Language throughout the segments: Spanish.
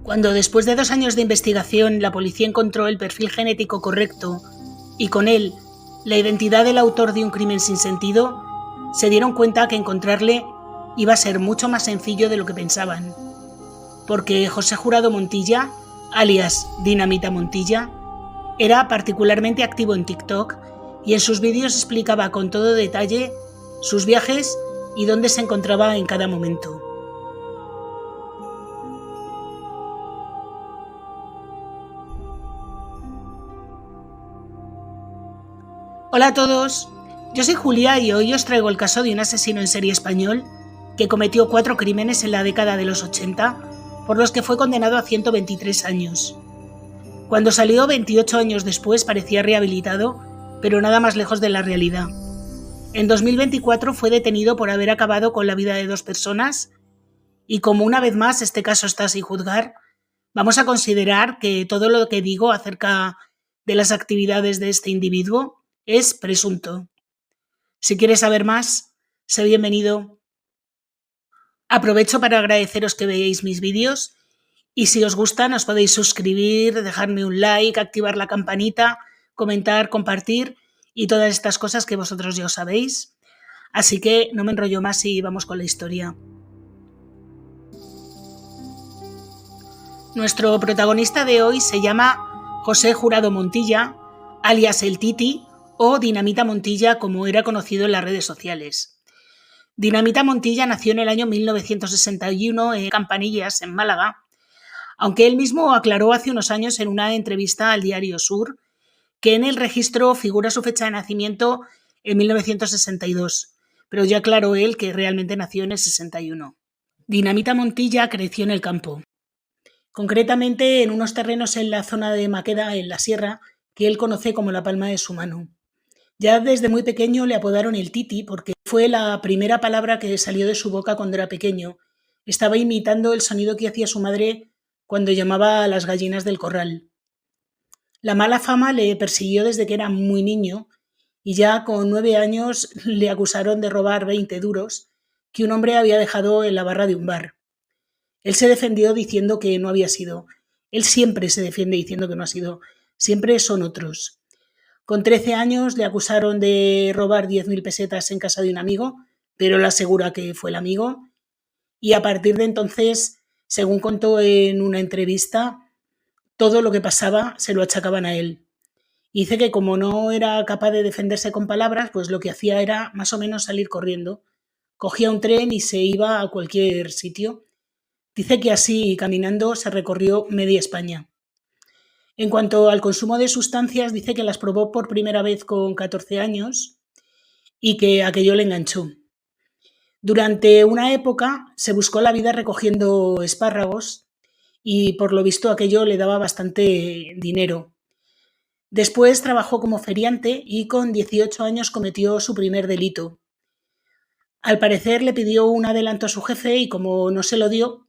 Cuando después de 2 años de investigación la policía encontró el perfil genético correcto y con él la identidad del autor de un crimen sin sentido, se dieron cuenta que encontrarle iba a ser mucho más sencillo de lo que pensaban. Porque José Jurado Montilla, alias Dinamita Montilla, era particularmente activo en TikTok y en sus vídeos explicaba con todo detalle sus viajes y dónde se encontraba en cada momento. Hola a todos, yo soy Julia y hoy os traigo el caso de un asesino en serie español que cometió 4 crímenes en la década de los 80, por los que fue condenado a 123 años. Cuando salió 28 años después parecía rehabilitado, pero nada más lejos de la realidad. En 2024 fue detenido por haber acabado con la vida de 2 personas y como una vez más este caso está sin juzgar, vamos a considerar que todo lo que digo acerca de las actividades de este individuo es presunto. Si quieres saber más, sé bienvenido. Aprovecho para agradeceros que veáis mis vídeos y si os gustan os podéis suscribir, dejarme un like, activar la campanita, comentar, compartir y todas estas cosas que vosotros ya os sabéis. Así que no me enrollo más y vamos con la historia. Nuestro protagonista de hoy se llama José Jurado Montilla, alias El Titi o Dinamita Montilla como era conocido en las redes sociales. Dinamita Montilla nació en el año 1961 en Campanillas, en Málaga, aunque él mismo aclaró hace unos años en una entrevista al diario Sur que en el registro figura su fecha de nacimiento en 1962, pero ya aclaró él que realmente nació en el 61. Dinamita Montilla creció en el campo, concretamente en unos terrenos en la zona de Maqueda, en la sierra, que él conoce como la palma de su mano. Ya desde muy pequeño le apodaron el Titi porque fue la primera palabra que salió de su boca cuando era pequeño. Estaba imitando el sonido que hacía su madre cuando llamaba a las gallinas del corral. La mala fama le persiguió desde que era muy niño y ya con 9 años le acusaron de robar 20 duros que un hombre había dejado en la barra de un bar. Él se defendió diciendo que no había sido. Él siempre se defiende diciendo que no ha sido. Siempre son otros. Con 13 años le acusaron de robar 10.000 pesetas en casa de un amigo, pero él asegura que fue el amigo. Y a partir de entonces, según contó en una entrevista, todo lo que pasaba se lo achacaban a él. Y dice que como no era capaz de defenderse con palabras, pues lo que hacía era más o menos salir corriendo. Cogía un tren y se iba a cualquier sitio. Dice que así, caminando, se recorrió media España. En cuanto al consumo de sustancias, dice que las probó por primera vez con 14 años y que aquello le enganchó. Durante una época se buscó la vida recogiendo espárragos y por lo visto aquello le daba bastante dinero. Después trabajó como feriante y con 18 años cometió su primer delito. Al parecer le pidió un adelanto a su jefe y como no se lo dio,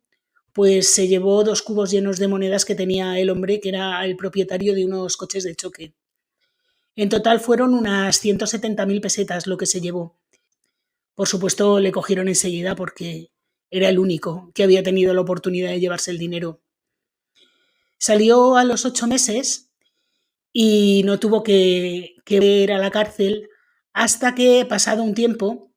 pues se llevó 2 cubos llenos de monedas que tenía el hombre, que era el propietario de unos coches de choque. En total fueron unas 170.000 pesetas lo que se llevó. Por supuesto le cogieron enseguida porque era el único que había tenido la oportunidad de llevarse el dinero. Salió a los 8 meses y no tuvo que ir a la cárcel hasta que, pasado un tiempo,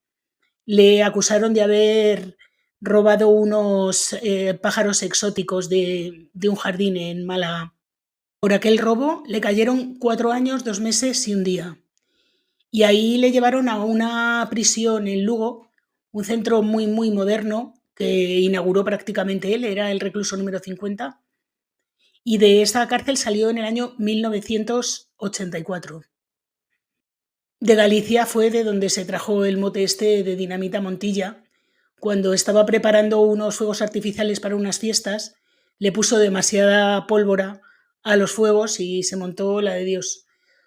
le acusaron de haber robado unos pájaros exóticos de un jardín en Málaga. Por aquel robo le cayeron 4 años, 2 meses y un día. Y ahí le llevaron a una prisión en Lugo, un centro muy, muy moderno que inauguró prácticamente él, era el recluso número 50. Y de esta cárcel salió en el año 1984. De Galicia fue de donde se trajo el mote este de Dinamita Montilla. Cuando estaba preparando unos fuegos artificiales para unas fiestas, le puso demasiada pólvora a los fuegos y se montó la de Dios.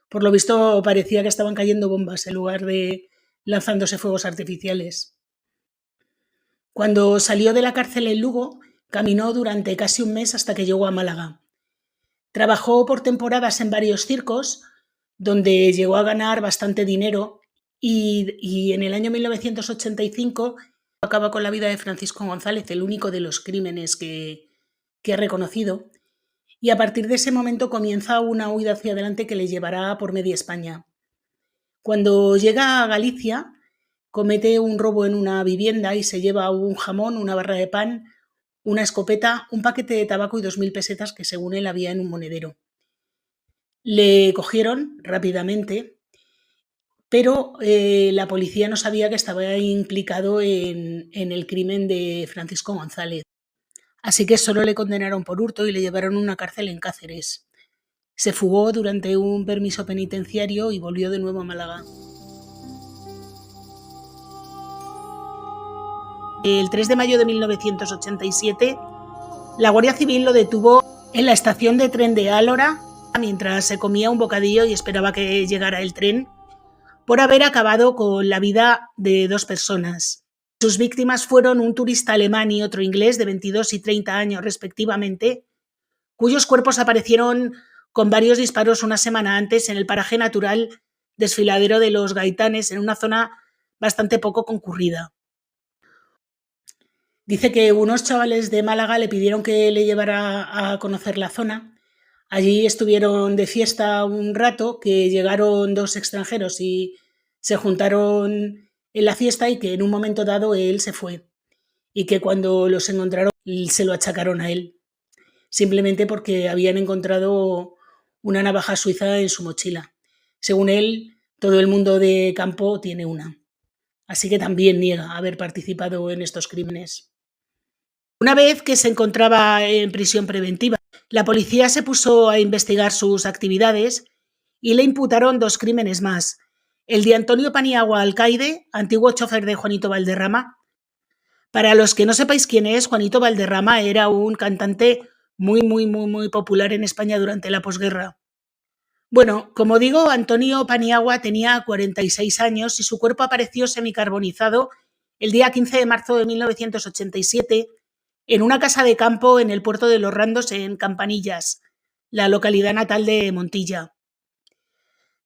Por lo visto parecía que estaban cayendo bombas en lugar de lanzándose fuegos artificiales. Cuando salió de la cárcel en Lugo, caminó durante casi un mes hasta que llegó a Málaga. Trabajó por temporadas en varios circos, donde llegó a ganar bastante dinero y en el año 1985 acaba con la vida de Francisco González, el único de los crímenes que que es reconocido, y a partir de ese momento comienza una huida hacia adelante que le llevará por media España. Cuando llega a Galicia, comete un robo en una vivienda y se lleva un jamón, una barra de pan, una escopeta, un paquete de tabaco y 2.000 pesetas que según él había en un monedero. Le cogieron rápidamente, pero la policía no sabía que estaba implicado en el crimen de Francisco González. Así que solo le condenaron por hurto y le llevaron a una cárcel en Cáceres. Se fugó durante un permiso penitenciario y volvió de nuevo a Málaga. El 3 de mayo de 1987, la Guardia Civil lo detuvo en la estación de tren de Álora mientras se comía un bocadillo y esperaba que llegara el tren, por haber acabado con la vida de 2 personas. Sus víctimas fueron un turista alemán y otro inglés de 22 y 30 años respectivamente, cuyos cuerpos aparecieron con varios disparos una semana antes en el paraje natural Desfiladero de los Gaitanes, en una zona bastante poco concurrida. Dice que unos chavales de Málaga le pidieron que le llevara a conocer la zona. Allí estuvieron de fiesta un rato, que llegaron 2 extranjeros y se juntaron en la fiesta y que en un momento dado él se fue y que cuando los encontraron se lo achacaron a él, simplemente porque habían encontrado una navaja suiza en su mochila. Según él, todo el mundo de campo tiene una. Así que también niega haber participado en estos crímenes. Una vez que se encontraba en prisión preventiva, la policía se puso a investigar sus actividades y le imputaron 2 crímenes más. El de Antonio Paniagua Alcaide, antiguo chofer de Juanito Valderrama. Para los que no sepáis quién es, Juanito Valderrama era un cantante muy popular en España durante la posguerra. Bueno, como digo, Antonio Paniagua tenía 46 años y su cuerpo apareció semicarbonizado el día 15 de marzo de 1987 en una casa de campo en el puerto de Los Randos, en Campanillas, la localidad natal de Montilla.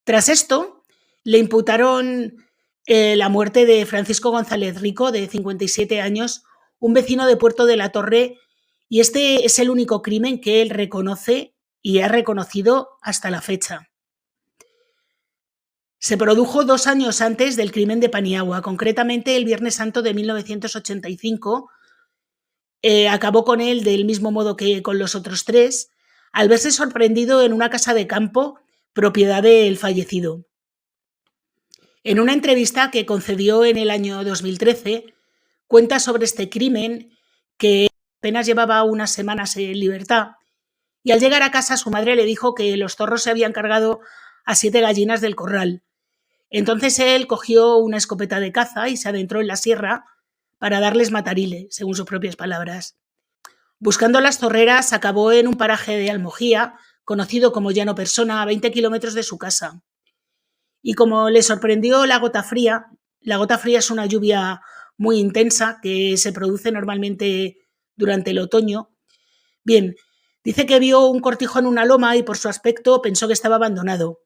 Tras esto, le imputaron la muerte de Francisco González Rico, de 57 años, un vecino de Puerto de la Torre, y este es el único crimen que él reconoce y ha reconocido hasta la fecha. Se produjo 2 años antes del crimen de Paniagua, concretamente el Viernes Santo de 1985. Acabó con él del mismo modo que con los otros 3, al verse sorprendido en una casa de campo propiedad del fallecido. En una entrevista que concedió en el año 2013, cuenta sobre este crimen, que apenas llevaba unas semanas en libertad, y al llegar a casa su madre le dijo que los zorros se habían cargado a 7 gallinas del corral. Entonces él cogió una escopeta de caza y se adentró en la sierra para darles matarile, según sus propias palabras. Buscando las zorreras, acabó en un paraje de Almojía, conocido como Llano Persona, a 20 kilómetros de su casa. Y como le sorprendió la gota fría es una lluvia muy intensa que se produce normalmente durante el otoño. Bien, dice que vio un cortijo en una loma y por su aspecto pensó que estaba abandonado.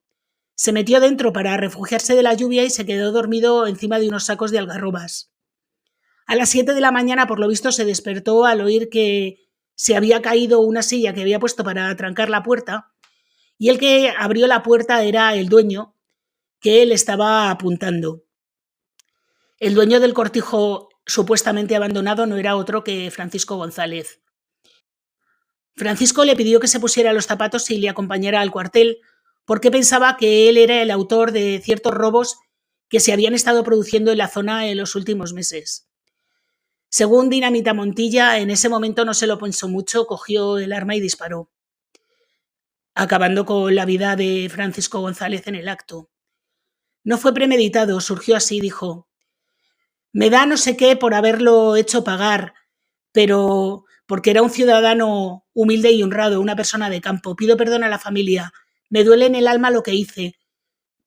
Se metió dentro para refugiarse de la lluvia y se quedó dormido encima de unos sacos de algarrobas. A las 7 de la mañana, por lo visto, se despertó al oír que se había caído una silla que había puesto para trancar la puerta, y el que abrió la puerta era el dueño, que le estaba apuntando. El dueño del cortijo supuestamente abandonado no era otro que Francisco González. Francisco le pidió que se pusiera los zapatos y le acompañara al cuartel, porque pensaba que él era el autor de ciertos robos que se habían estado produciendo en la zona en los últimos meses. Según Dinamita Montilla, en ese momento no se lo pensó mucho, cogió el arma y disparó, acabando con la vida de Francisco González en el acto. No fue premeditado, surgió así, dijo: me da no sé qué por haberlo hecho pagar, pero porque era un ciudadano humilde y honrado, una persona de campo. Pido perdón a la familia, me duele en el alma lo que hice,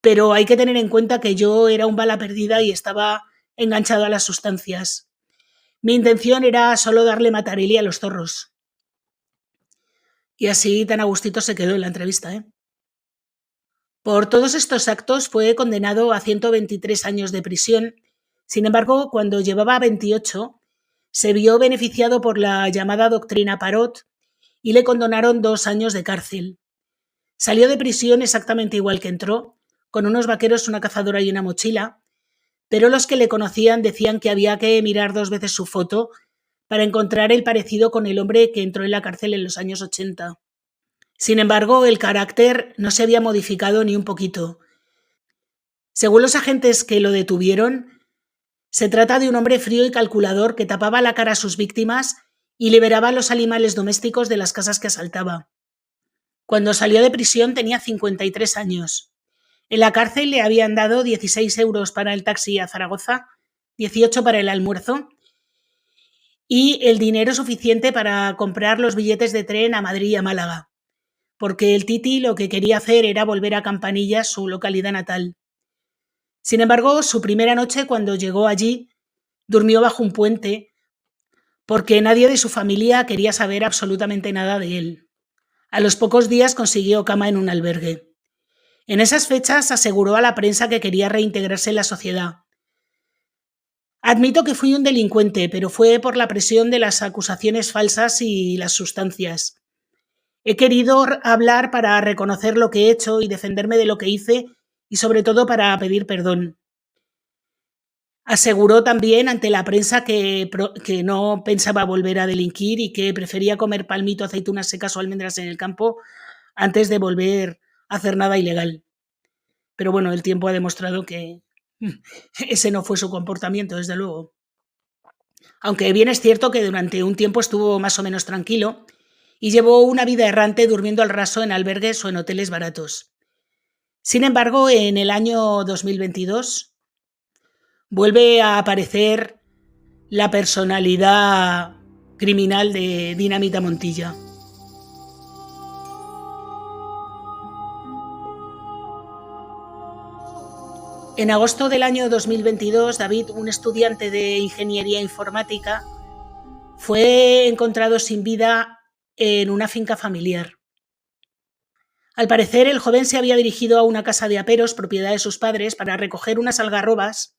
pero hay que tener en cuenta que yo era un bala perdida y estaba enganchado a las sustancias. Mi intención era solo darle matarile a los zorros. Y así tan a gustito se quedó en la entrevista, Por todos estos actos fue condenado a 123 años de prisión. Sin embargo, cuando llevaba 28, se vio beneficiado por la llamada doctrina Parot y le condenaron 2 años de cárcel. Salió de prisión exactamente igual que entró, con unos vaqueros, una cazadora y una mochila, pero los que le conocían decían que había que mirar 2 veces su foto para encontrar el parecido con el hombre que entró en la cárcel en los años 80. Sin embargo, el carácter no se había modificado ni un poquito. Según los agentes que lo detuvieron, se trata de un hombre frío y calculador que tapaba la cara a sus víctimas y liberaba a los animales domésticos de las casas que asaltaba. Cuando salió de prisión tenía 53 años. En la cárcel le habían dado 16 euros para el taxi a Zaragoza, 18 para el almuerzo y el dinero suficiente para comprar los billetes de tren a Madrid y a Málaga, porque el Titi lo que quería hacer era volver a Campanillas, su localidad natal. Sin embargo, su primera noche, cuando llegó allí, durmió bajo un puente porque nadie de su familia quería saber absolutamente nada de él. A los pocos días consiguió cama en un albergue. En esas fechas aseguró a la prensa que quería reintegrarse en la sociedad. Admito que fui un delincuente, pero fue por la presión de las acusaciones falsas y las sustancias. He querido hablar para reconocer lo que he hecho y defenderme de lo que hice y sobre todo para pedir perdón. Aseguró también ante la prensa que no pensaba volver a delinquir y que prefería comer palmito, aceitunas secas o almendras en el campo antes de volver a hacer nada ilegal. Pero bueno, el tiempo ha demostrado que ese no fue su comportamiento, desde luego. Aunque bien es cierto que durante un tiempo estuvo más o menos tranquilo y llevó una vida errante durmiendo al raso en albergues o en hoteles baratos. Sin embargo, en el año 2022 vuelve a aparecer la personalidad criminal de Dinamita Montilla. En agosto del año 2022, David, un estudiante de ingeniería informática, fue encontrado sin vida en una finca familiar. Al parecer, el joven se había dirigido a una casa de aperos, propiedad de sus padres, para recoger unas algarrobas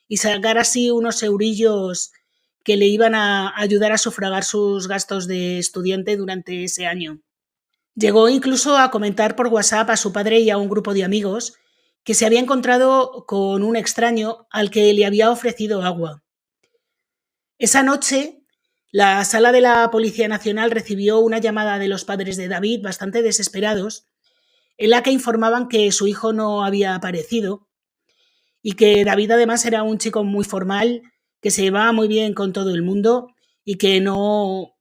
y sacar así unos eurillos que le iban a ayudar a sufragar sus gastos de estudiante durante ese año. Llegó incluso a comentar por WhatsApp a su padre y a un grupo de amigos que se había encontrado con un extraño al que le había ofrecido agua. Esa noche, la sala de la Policía Nacional recibió una llamada de los padres de David, bastante desesperados, en la que informaban que su hijo no había aparecido y que David además era un chico muy formal, que se llevaba muy bien con todo el mundo y que no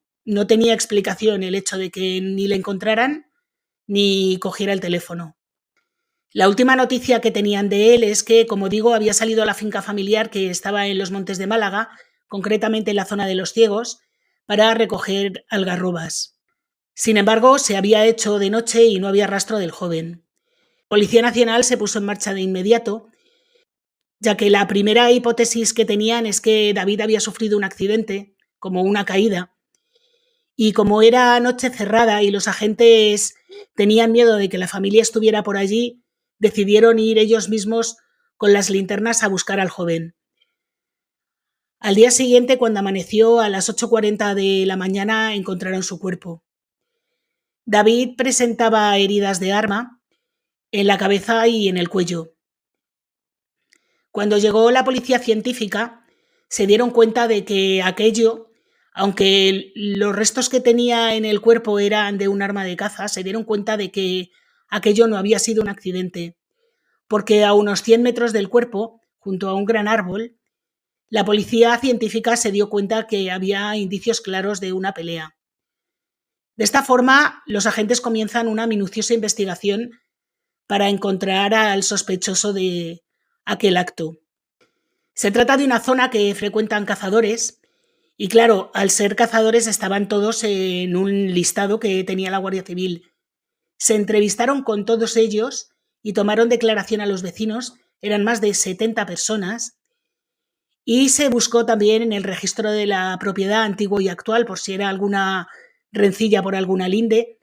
tenía explicación el hecho de que ni le encontraran ni cogiera el teléfono. La última noticia que tenían de él es que, como digo, había salido a la finca familiar que estaba en los montes de Málaga, concretamente en la zona de Los Ciegos, para recoger algarrobas. Sin embargo, se había hecho de noche y no había rastro del joven. La Policía Nacional se puso en marcha de inmediato, ya que la primera hipótesis que tenían es que David había sufrido un accidente, como una caída, y como era noche cerrada y los agentes tenían miedo de que la familia estuviera por allí, decidieron ir ellos mismos con las linternas a buscar al joven. Al día siguiente, cuando amaneció, a las 8:40 de la mañana, encontraron su cuerpo. David presentaba heridas de arma en la cabeza y en el cuello. Cuando llegó la policía científica, se dieron cuenta de que aquello, aunque los restos que tenía en el cuerpo eran de un arma de caza, se dieron cuenta de que aquello no había sido un accidente, porque a unos 100 metros del cuerpo, junto a un gran árbol, la policía científica se dio cuenta que había indicios claros de una pelea. De esta forma, los agentes comienzan una minuciosa investigación para encontrar al sospechoso de aquel acto. Se trata de una zona que frecuentan cazadores y, claro, al ser cazadores estaban todos en un listado que tenía la Guardia Civil. Se entrevistaron con todos ellos y tomaron declaración a los vecinos, eran más de 70 personas, y se buscó también en el registro de la propiedad antiguo y actual por si era alguna rencilla por alguna linde,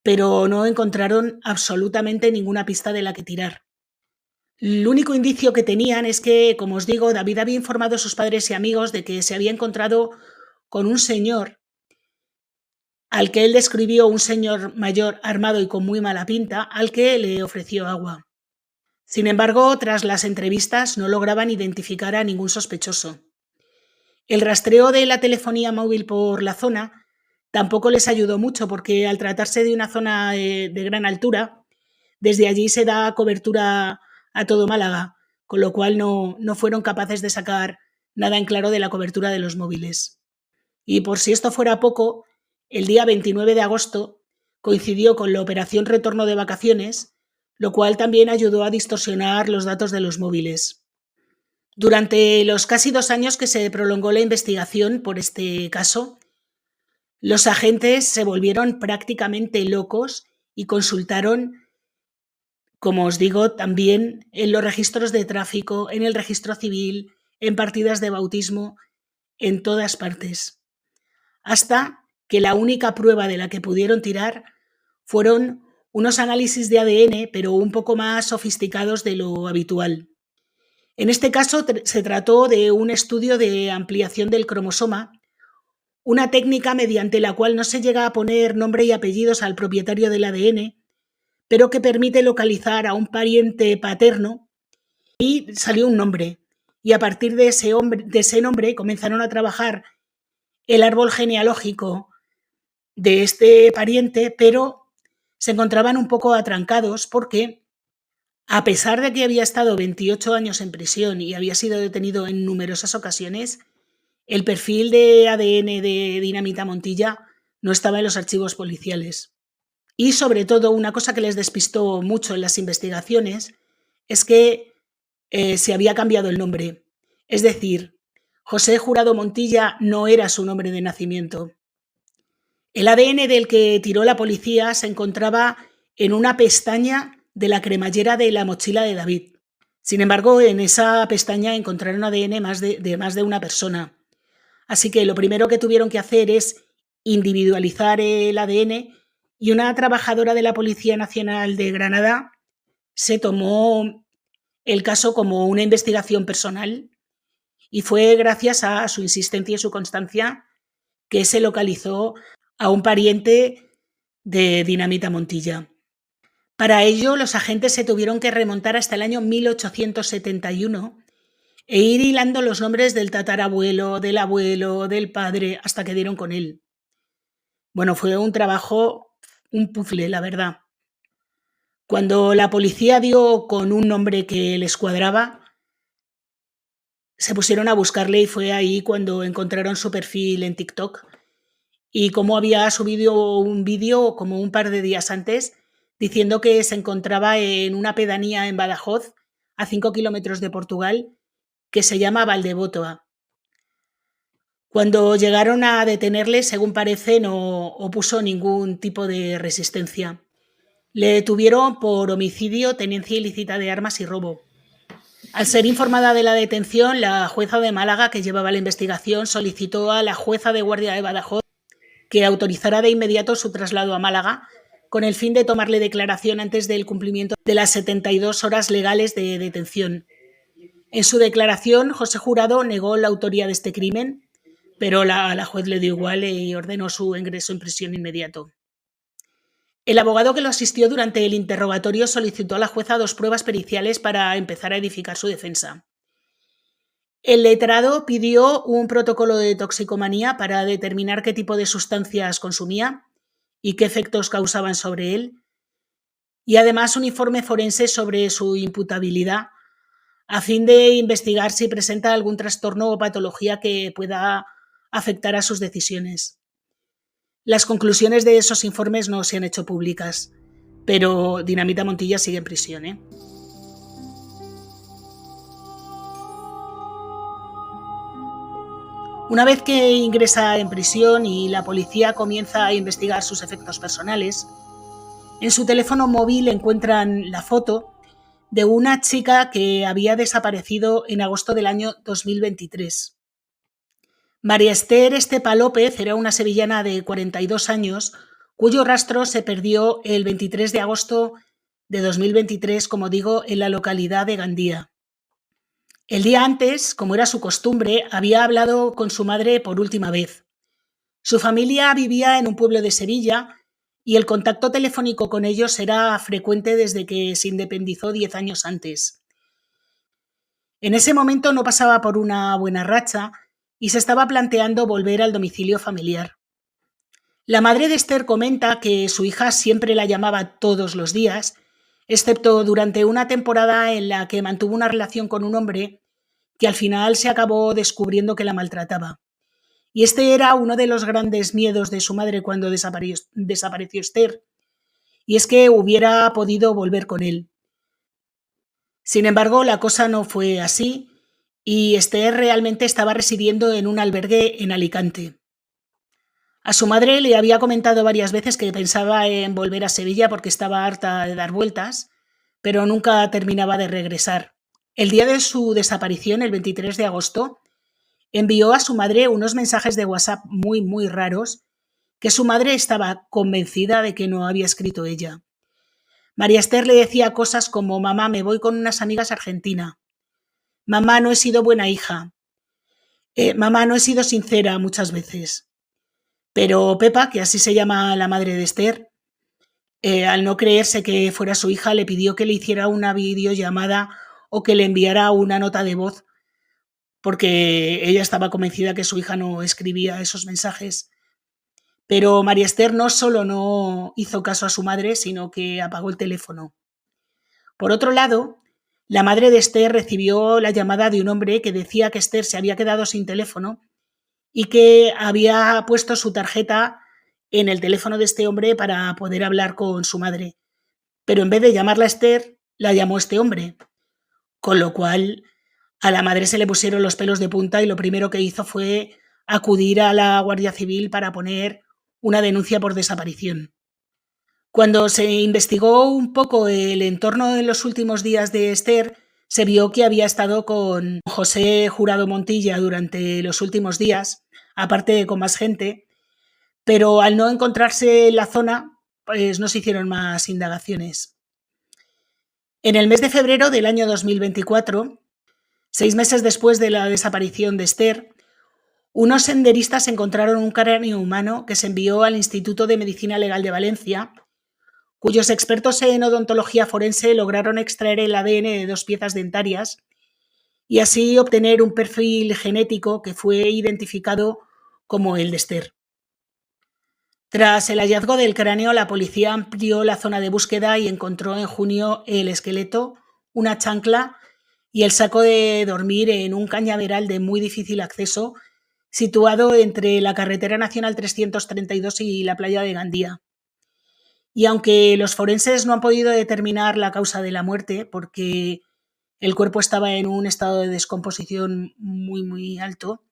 pero no encontraron absolutamente ninguna pista de la que tirar. El único indicio que tenían es que, como os digo, David había informado a sus padres y amigos de que se había encontrado con un señor al que él describió un señor mayor armado y con muy mala pinta, al que le ofreció agua. Sin embargo, tras las entrevistas no lograban identificar a ningún sospechoso. El rastreo de la telefonía móvil por la zona tampoco les ayudó mucho porque al tratarse de una zona de gran altura, desde allí se da cobertura a todo Málaga, con lo cual no fueron capaces de sacar nada en claro de la cobertura de los móviles. Y por si esto fuera poco, el día 29 de agosto coincidió con la operación retorno de vacaciones, lo cual también ayudó a distorsionar los datos de los móviles. Durante los casi 2 años que se prolongó la investigación por este caso, los agentes se volvieron prácticamente locos y consultaron, como os digo, también en los registros de tráfico, en el registro civil, en partidas de bautismo, en todas partes. Hasta que la única prueba de la que pudieron tirar fueron unos análisis de ADN, pero un poco más sofisticados de lo habitual. En este caso se trató de un estudio de ampliación del cromosoma, una técnica mediante la cual no se llega a poner nombre y apellidos al propietario del ADN, pero que permite localizar a un pariente paterno, y salió un nombre. Y a partir de ese nombre comenzaron a trabajar el árbol genealógico de este pariente, pero se encontraban un poco atrancados porque, a pesar de que había estado 28 años en prisión y había sido detenido en numerosas ocasiones, el perfil de ADN de Dinamita Montilla no estaba en los archivos policiales. Y sobre todo, una cosa que les despistó mucho en las investigaciones es que se había cambiado el nombre. Es decir, José Jurado Montilla no era su nombre de nacimiento. El ADN del que tiró la policía se encontraba en una pestaña de la cremallera de la mochila de David. Sin embargo, en esa pestaña encontraron ADN de más de una persona. Así que lo primero que tuvieron que hacer es individualizar el ADN, y una trabajadora de la Policía Nacional de Granada se tomó el caso como una investigación personal, y fue gracias a su insistencia y su constancia que se localizó a un pariente de Dinamita Montilla. Para ello, los agentes se tuvieron que remontar hasta el año 1871 e ir hilando los nombres del tatarabuelo, del abuelo, del padre, hasta que dieron con él. Bueno, fue un trabajo, un puzzle, la verdad. Cuando la policía dio con un nombre que les cuadraba, se pusieron a buscarle y fue ahí cuando encontraron su perfil en TikTok y cómo había subido un vídeo como un par de días antes diciendo que se encontraba en una pedanía en Badajoz, a 5 kilómetros de Portugal, que se llama Valdebótoa. Cuando llegaron a detenerle, según parece, no opuso ningún tipo de resistencia. Le detuvieron por homicidio, tenencia ilícita de armas y robo. Al ser informada de la detención, la jueza de Málaga que llevaba la investigación solicitó a la jueza de guardia de Badajoz que autorizara de inmediato su traslado a Málaga, con el fin de tomarle declaración antes del cumplimiento de las 72 horas legales de detención. En su declaración, José Jurado negó la autoría de este crimen, pero la juez le dio igual y ordenó su ingreso en prisión inmediato. El abogado que lo asistió durante el interrogatorio solicitó a la jueza 2 pruebas periciales para empezar a edificar su defensa. El letrado pidió un protocolo de toxicomanía para determinar qué tipo de sustancias consumía y qué efectos causaban sobre él, y además un informe forense sobre su imputabilidad, a fin de investigar si presenta algún trastorno o patología que pueda afectar a sus decisiones. Las conclusiones de esos informes no se han hecho públicas, pero Dinamita Montilla sigue en prisión, ¿eh? Una vez que ingresa en prisión y la policía comienza a investigar sus efectos personales, en su teléfono móvil encuentran la foto de una chica que había desaparecido en agosto del año 2023. María Esther Estepa López era una sevillana de 42 años cuyo rastro se perdió el 23 de agosto de 2023, como digo, en la localidad de Gandía. El día antes, como era su costumbre, había hablado con su madre por última vez. Su familia vivía en un pueblo de Sevilla y el contacto telefónico con ellos era frecuente desde que se independizó 10 años antes. En ese momento no pasaba por una buena racha y se estaba planteando volver al domicilio familiar. La madre de Esther comenta que su hija siempre la llamaba todos los días, excepto durante una temporada en la que mantuvo una relación con un hombre que al final se acabó descubriendo que la maltrataba. Y este era uno de los grandes miedos de su madre cuando desapareció Esther, y es que hubiera podido volver con él. Sin embargo, la cosa no fue así, y Esther realmente estaba residiendo en un albergue en Alicante. A su madre le había comentado varias veces que pensaba en volver a Sevilla porque estaba harta de dar vueltas, pero nunca terminaba de regresar. El día de su desaparición, el 23 de agosto, envió a su madre unos mensajes de WhatsApp muy raros que su madre estaba convencida de que no había escrito ella. María Esther le decía cosas como: mamá, me voy con unas amigas a Argentina. Mamá, no he sido buena hija. Mamá, no he sido sincera muchas veces. Pero Pepa, que así se llama la madre de Esther, al no creerse que fuera su hija, le pidió que le hiciera una videollamada o que le enviara una nota de voz, porque ella estaba convencida que su hija no escribía esos mensajes. Pero María Esther no solo no hizo caso a su madre, sino que apagó el teléfono. Por otro lado, la madre de Esther recibió la llamada de un hombre que decía que Esther se había quedado sin teléfono y que había puesto su tarjeta en el teléfono de este hombre para poder hablar con su madre. Pero en vez de llamarla Esther, la llamó este hombre. Con lo cual, a la madre se le pusieron los pelos de punta y lo primero que hizo fue acudir a la Guardia Civil para poner una denuncia por desaparición. Cuando se investigó un poco el entorno en los últimos días de Esther, se vio que había estado con José Jurado Montilla durante los últimos días, aparte de con más gente, pero al no encontrarse en la zona, pues no se hicieron más indagaciones. En el mes de febrero del año 2024, 6 meses después de la desaparición de Esther, unos senderistas encontraron un cráneo humano que se envió al Instituto de Medicina Legal de Valencia, cuyos expertos en odontología forense lograron extraer el ADN de 2 piezas dentarias y así obtener un perfil genético que fue identificado como el de Esther. Tras el hallazgo del cráneo, la policía amplió la zona de búsqueda y encontró en junio el esqueleto, una chancla y el saco de dormir en un cañaveral de muy difícil acceso situado entre la carretera nacional 332 y la playa de Gandía. Y aunque los forenses no han podido determinar la causa de la muerte porque el cuerpo estaba en un estado de descomposición muy alto,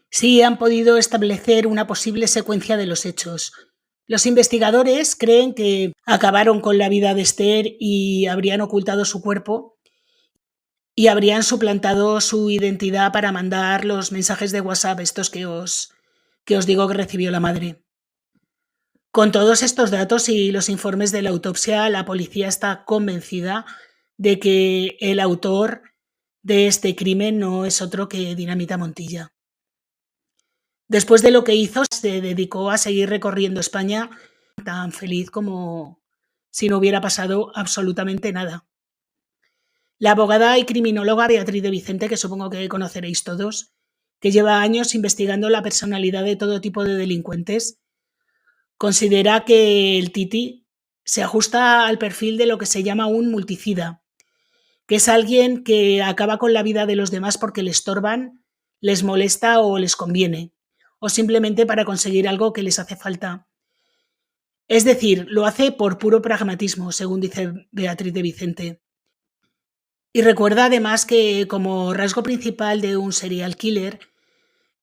sí han podido establecer una posible secuencia de los hechos. Los investigadores creen que acabaron con la vida de Esther y habrían ocultado su cuerpo y habrían suplantado su identidad para mandar los mensajes de WhatsApp estos que os digo que recibió la madre. Con todos estos datos y los informes de la autopsia, la policía está convencida de que el autor de este crimen no es otro que Dinamita Montilla. Después de lo que hizo, se dedicó a seguir recorriendo España tan feliz como si no hubiera pasado absolutamente nada. La abogada y criminóloga Beatriz de Vicente, que supongo que conoceréis todos, que lleva años investigando la personalidad de todo tipo de delincuentes, considera que el Titi se ajusta al perfil de lo que se llama un multicida, que es alguien que acaba con la vida de los demás porque le estorban, les molesta o les conviene, o simplemente para conseguir algo que les hace falta. Es decir, lo hace por puro pragmatismo, según dice Beatriz de Vicente. Y recuerda además que como rasgo principal de un serial killer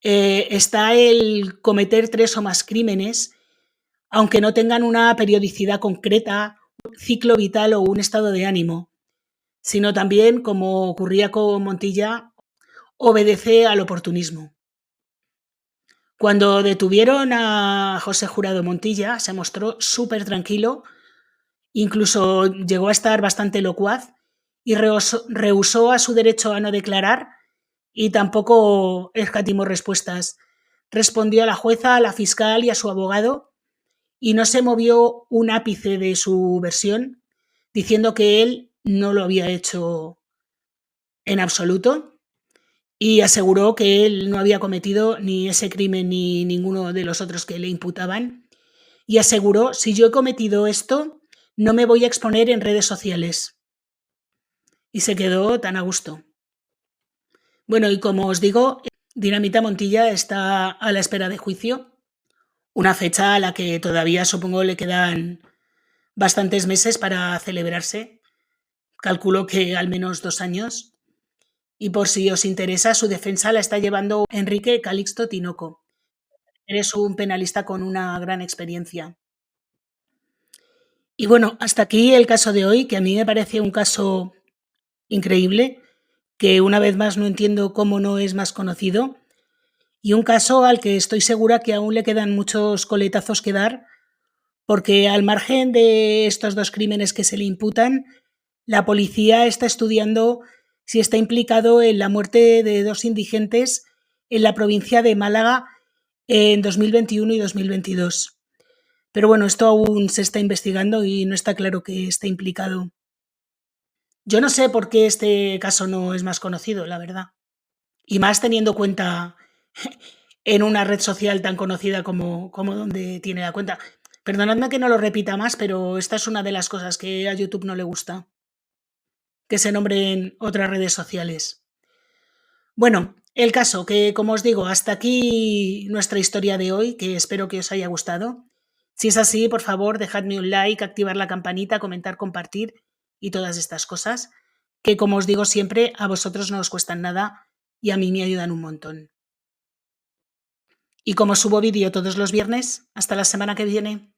está el cometer 3 o más crímenes, aunque no tengan una periodicidad concreta, un ciclo vital o un estado de ánimo, sino también, como ocurría con Montilla, obedece al oportunismo. Cuando detuvieron a José Jurado Montilla, se mostró súper tranquilo, incluso llegó a estar bastante locuaz y rehusó a su derecho a no declarar y tampoco escatimó respuestas. respondió a la jueza, a la fiscal y a su abogado y no se movió un ápice de su versión, diciendo que él no lo había hecho en absoluto y aseguró que él no había cometido ni ese crimen ni ninguno de los otros que le imputaban. Y aseguró, si yo he cometido esto, no me voy a exponer en redes sociales. Y se quedó tan a gusto. Bueno, y como os digo, Dinamita Montilla está a la espera de juicio, una fecha a la que todavía supongo le quedan bastantes meses para celebrarse. Calculo que al menos 2 años. Y por si os interesa, su defensa la está llevando Enrique Calixto Tinoco. Eres un penalista con una gran experiencia. Y bueno, hasta aquí el caso de hoy, que a mí me parece un caso increíble, que una vez más no entiendo cómo no es más conocido, y un caso al que estoy segura que aún le quedan muchos coletazos que dar, porque al margen de estos 2 crímenes que se le imputan, la policía está estudiando si está implicado en la muerte de 2 indigentes en la provincia de Málaga en 2021 y 2022. Pero bueno, esto aún se está investigando y no está claro que esté implicado. Yo no sé por qué este caso no es más conocido, la verdad. Y más teniendo cuenta en una red social tan conocida como donde tiene la cuenta. Perdonadme que no lo repita más, pero esta es una de las cosas que a YouTube no le gusta, que se nombren otras redes sociales. Bueno, el caso, que como os digo, hasta aquí nuestra historia de hoy, que espero que os haya gustado. Si es así, por favor, dejadme un like, activar la campanita, comentar, compartir y todas estas cosas, que como os digo siempre, a vosotros no os cuestan nada y a mí me ayudan un montón. Y como subo vídeo todos los viernes, hasta la semana que viene.